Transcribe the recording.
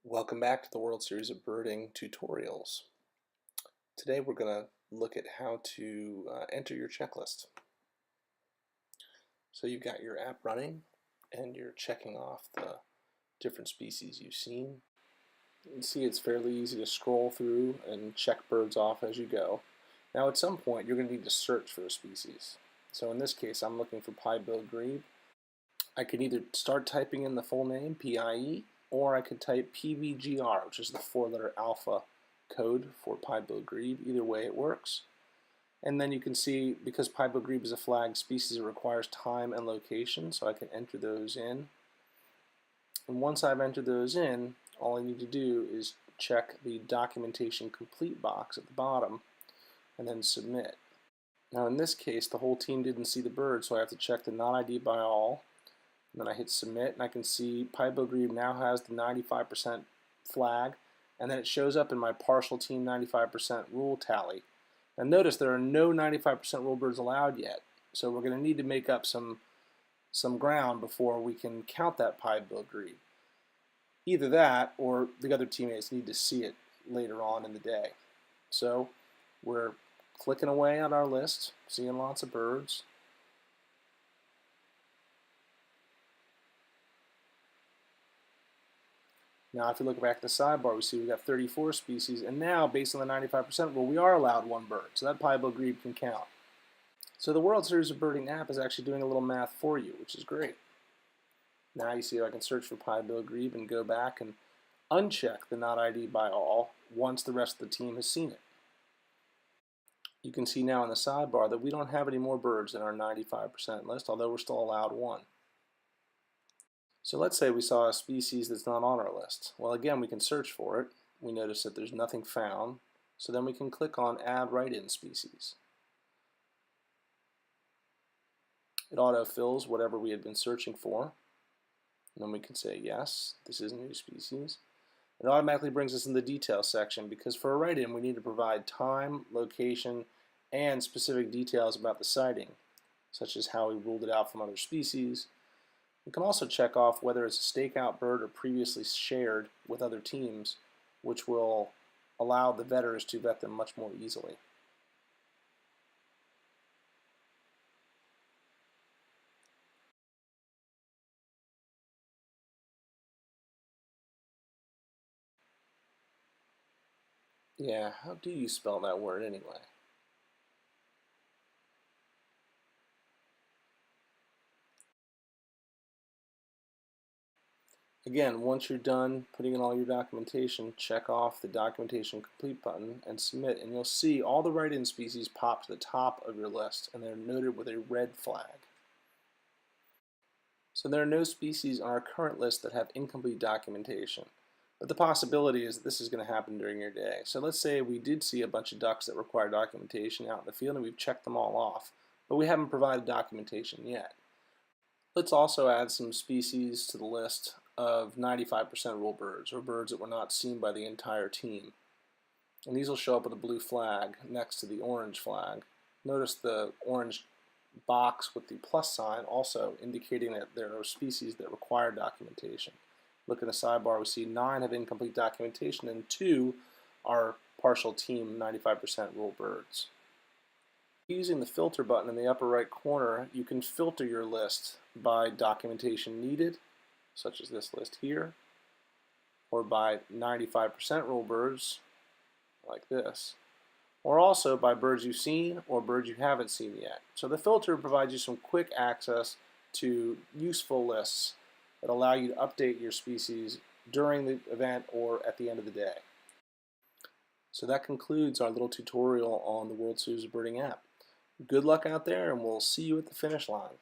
Welcome back to the World Series of Birding tutorials. Today we're going to look at how to enter your checklist. So you've got your app running and you're checking off the different species you've seen. You can see it's fairly easy to scroll through and check birds off as you go. Now at some point you're going to need to search for a species. So in this case I'm looking for piebald grebe. I could either start typing in the full name, PIE, or I could type PVGR, which is the 4-letter alpha code for piebald grebe. Either way it works. And then you can see, because piebald grebe is a flagged species, it requires time and location, so I can enter those in. And once I've entered those in, all I need to do is check the documentation complete box at the bottom and then submit. Now in this case, the whole team didn't see the bird, so I have to check the not ID by all. And then I hit submit, and I can see piebald grebe now has the 95% flag, and then it shows up in my partial team 95% rule tally. And notice there are no 95% rule birds allowed yet, so we're going to need to make up some ground before we can count that piebald grebe. Either that, or the other teammates need to see it later on in the day. So we're clicking away on our list, seeing lots of birds. Now if you look back at the sidebar, we see we've got 34 species, and now based on the 95% rule, we are allowed one bird, so that piebald grebe can count. So the World Series of Birding app is actually doing a little math for you, which is great. Now you see I can search for piebald grebe and go back and uncheck the not ID by all once the rest of the team has seen it. You can see now in the sidebar that we don't have any more birds in our 95% list, although we're still allowed one. So let's say we saw a species that's not on our list. Well, again, we can search for it. We notice that there's nothing found, so then we can click on Add Write-in Species. It autofills whatever we had been searching for, and then we can say yes, this is a new species. It automatically brings us in the details section, because for a write-in we need to provide time, location, and specific details about the sighting, such as how we ruled it out from other species. We can also check off whether it's a stakeout bird or previously shared with other teams, which will allow the vetters to vet them much more easily. Yeah, how do you spell that word anyway? Again, once you're done putting in all your documentation, check off the documentation complete button and submit, and you'll see all the write-in species pop to the top of your list, and they're noted with a red flag. So there are no species on our current list that have incomplete documentation, but the possibility is that this is going to happen during your day. So let's say we did see a bunch of ducks that require documentation out in the field, and we've checked them all off, but we haven't provided documentation yet. Let's also add some species to the list of 95% rule birds, or birds that were not seen by the entire team. And these will show up with a blue flag next to the orange flag. Notice the orange box with the plus sign also indicating that there are species that require documentation. Look in the sidebar, we see 9 have incomplete documentation and 2 are partial team 95% rule birds. Using the filter button in the upper right corner, you can filter your list by documentation needed, such as this list here, or by 95% rule birds, like this, or also by birds you've seen or birds you haven't seen yet. So the filter provides you some quick access to useful lists that allow you to update your species during the event or at the end of the day. So that concludes our little tutorial on the World Series of Birding app. Good luck out there, and we'll see you at the finish line.